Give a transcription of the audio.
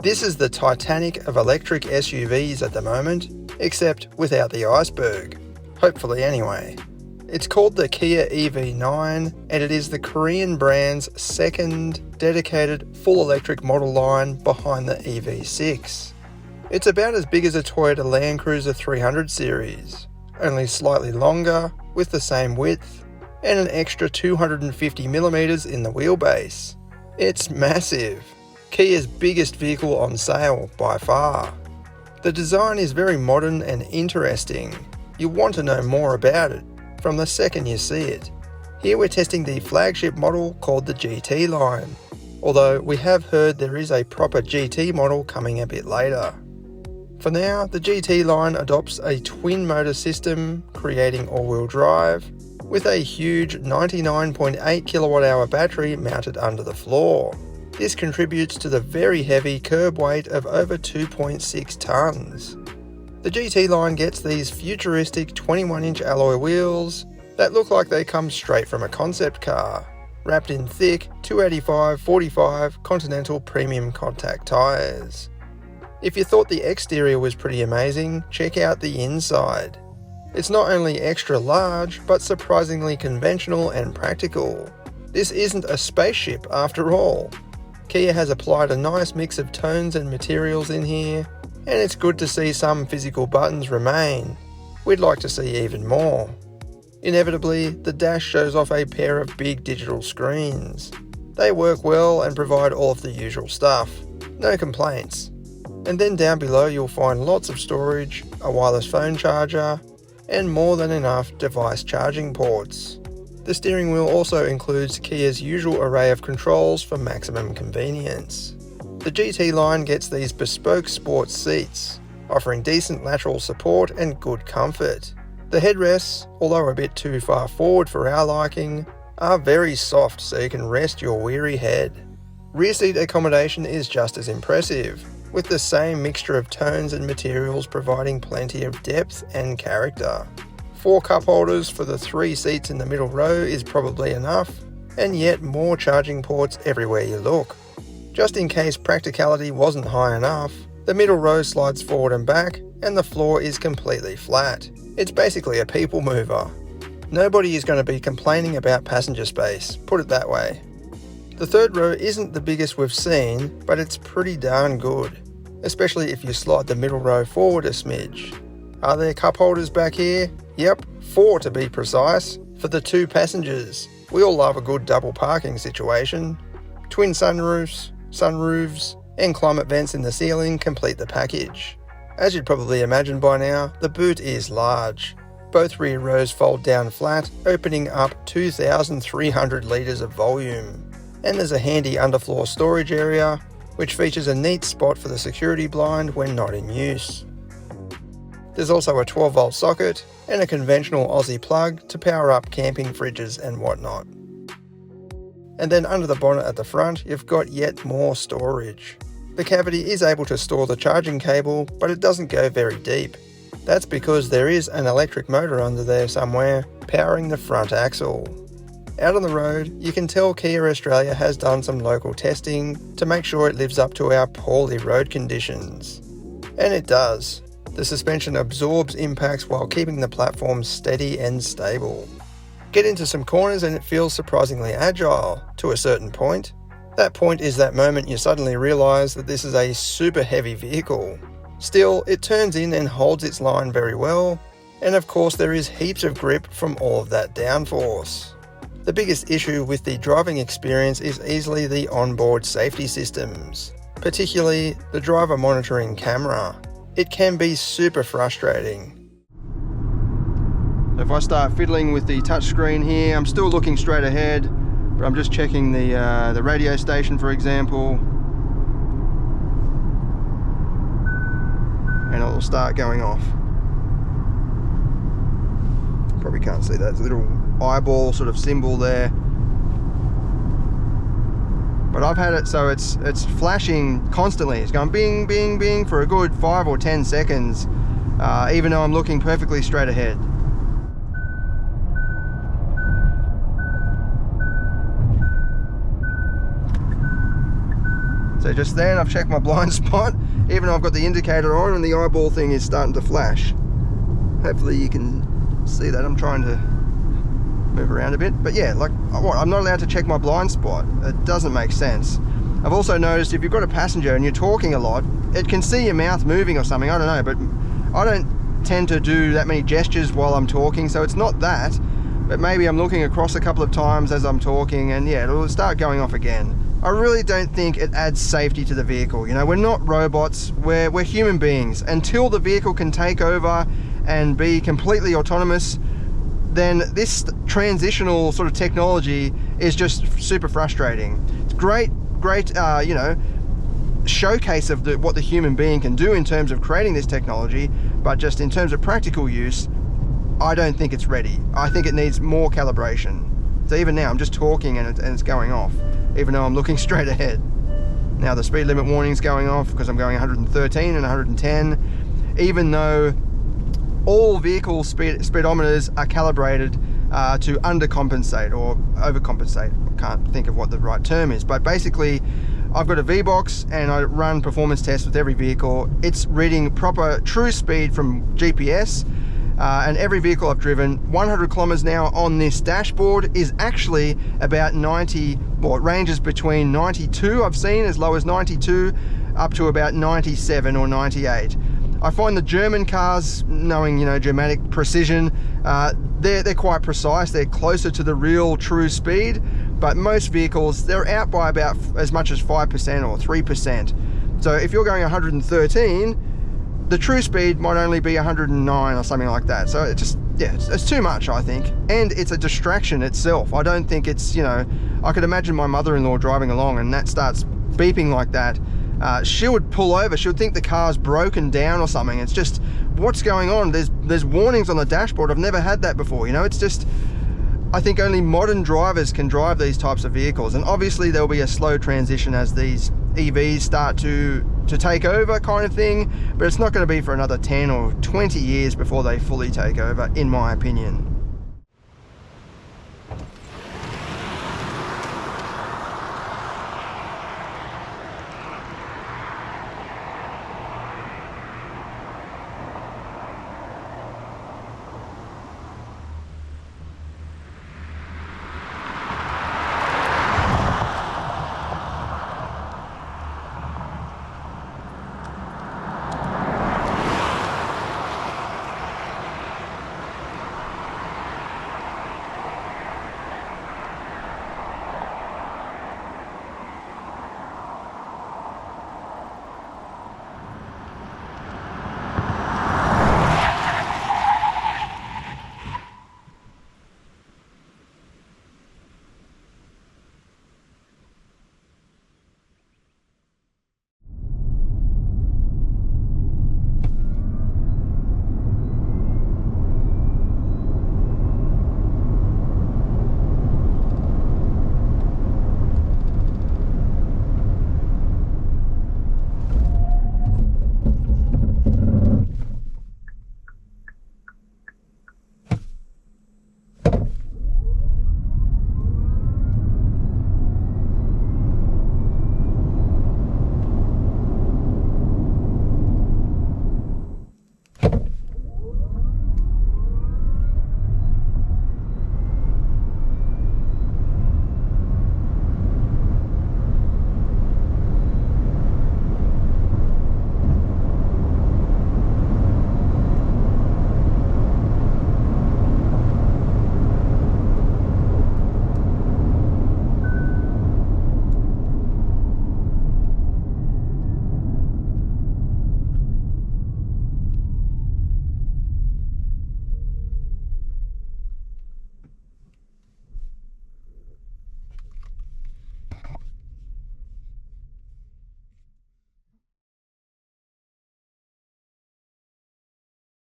This is the Titanic of electric SUVs at the moment, except without the iceberg. Hopefully anyway. It's called the Kia EV9 and it is the Korean brand's second dedicated full electric model line behind the EV6. It's about as big as a Toyota Land Cruiser 300 series, only slightly longer with the same width and an extra 250mm in the wheelbase. It's massive. Kia's biggest vehicle on sale by far. The design is very modern and interesting. You'll want to know more about it from the second you see it. Here we're testing the flagship model called the GT-Line, although we have heard there is a proper GT model coming a bit later. For now, the GT-Line adopts a twin motor system, creating all-wheel drive, with a huge 99.8 kWh battery mounted under the floor. This contributes to the very heavy curb weight of over 2.6 tonnes. The GT-Line gets these futuristic 21-inch alloy wheels that look like they come straight from a concept car, wrapped in thick 285/45 Continental premium contact tyres. If you thought the exterior was pretty amazing, check out the inside. It's not only extra large, but surprisingly conventional and practical. This isn't a spaceship after all. Kia has applied a nice mix of tones and materials in here, and it's good to see some physical buttons remain. We'd like to see even more. Inevitably, the dash shows off a pair of big digital screens. They work well and provide all of the usual stuff. No complaints. And then down below you'll find lots of storage, a wireless phone charger, and more than enough device charging ports. The steering wheel also includes Kia's usual array of controls for maximum convenience. The GT-Line gets these bespoke sports seats, offering decent lateral support and good comfort. The headrests, although a bit too far forward for our liking, are very soft so you can rest your weary head. Rear seat accommodation is just as impressive, with the same mixture of tones and materials providing plenty of depth and character. 4 cup holders for the 3 seats in the middle row is probably enough, and yet more charging ports everywhere you look. Just in case practicality wasn't high enough, the middle row slides forward and back, and the floor is completely flat. It's basically a people mover. Nobody is going to be complaining about passenger space, put it that way. The third row isn't the biggest we've seen, but it's pretty darn good, especially if you slide the middle row forward a smidge. Are there cup holders back here? Yep, 4 to be precise, for the 2 passengers. We all love a good double parking situation. Twin sunroofs, and climate vents in the ceiling complete the package. As you'd probably imagine by now, the boot is large. Both rear rows fold down flat, opening up 2,300 litres of volume. And there's a handy underfloor storage area, which features a neat spot for the security blind when not in use. There's also a 12-volt socket and a conventional Aussie plug to power up camping fridges and whatnot. And then under the bonnet at the front, you've got yet more storage. The cavity is able to store the charging cable, but it doesn't go very deep. That's because there is an electric motor under there somewhere, powering the front axle. Out on the road, you can tell Kia Australia has done some local testing to make sure it lives up to our poorly road conditions. And it does. The suspension absorbs impacts while keeping the platform steady and stable. Get into some corners and it feels surprisingly agile, to a certain point. That point is that moment you suddenly realise that this is a super heavy vehicle. Still, it turns in and holds its line very well, and of course there is heaps of grip from all of that downforce. The biggest issue with the driving experience is easily the onboard safety systems, particularly the driver monitoring camera. It can be super frustrating. If I start fiddling with the touchscreen here, I'm still looking straight ahead, but I'm just checking the radio station, for example, and it'll start going off. Probably can't see that little eyeball sort of symbol there, but I've had it so it's flashing constantly. It's going bing bing bing for a good 5 or 10 seconds, even though I'm looking perfectly straight ahead. So So just then I've checked my blind spot, even though I've got the indicator on and the eyeball thing is starting to flash. Hopefully you can see that. I'm trying to move around a bit. But yeah, like, what? I'm not allowed to check my blind spot. It doesn't make sense. I've also noticed if you've got a passenger and you're talking a lot, it can see your mouth moving or something, I don't know, but I don't tend to do that many gestures while I'm talking, so it's not that, but maybe I'm looking across a couple of times as I'm talking, and yeah, it'll start going off again. I really don't think it adds safety to the vehicle. You know, we're not robots, we're human beings. Until the vehicle can take over and be completely autonomous, then this transitional sort of technology is just super frustrating. It's great, you know, showcase of what the human being can do in terms of creating this technology, but just in terms of practical use, I don't think it's ready. I think it needs more calibration. So even now I'm just talking and it's going off, even though I'm looking straight ahead. Now the speed limit warning's going off because I'm going 113 and 110, even though all vehicle speedometers are calibrated to undercompensate or overcompensate. I can't think of what the right term is, but basically I've got a V-Box and I run performance tests with every vehicle. It's reading proper true speed from GPS, and every vehicle I've driven, 100 kilometers now on this dashboard is actually about 90, well, it ranges between 92, I've seen as low as 92, up to about 97 or 98. I find the German cars, knowing, you know, Germanic precision, they're quite precise. They're closer to the real true speed, but most vehicles, they're out by about as much as 5% or 3%. So if you're going 113, the true speed might only be 109 or something like that. So it just, yeah, it's too much, I think. And it's a distraction itself. I don't think it's, you know, I could imagine my mother-in-law driving along and that starts beeping like that. She would pull over, she would think the car's broken down or something. It's just, what's going on? There's warnings on the dashboard. I've never had that before, you know. It's just, I think only modern drivers can drive these types of vehicles, and obviously there'll be a slow transition as these EVs start to take over kind of thing, but it's not going to be for another 10 or 20 years before they fully take over, in my opinion.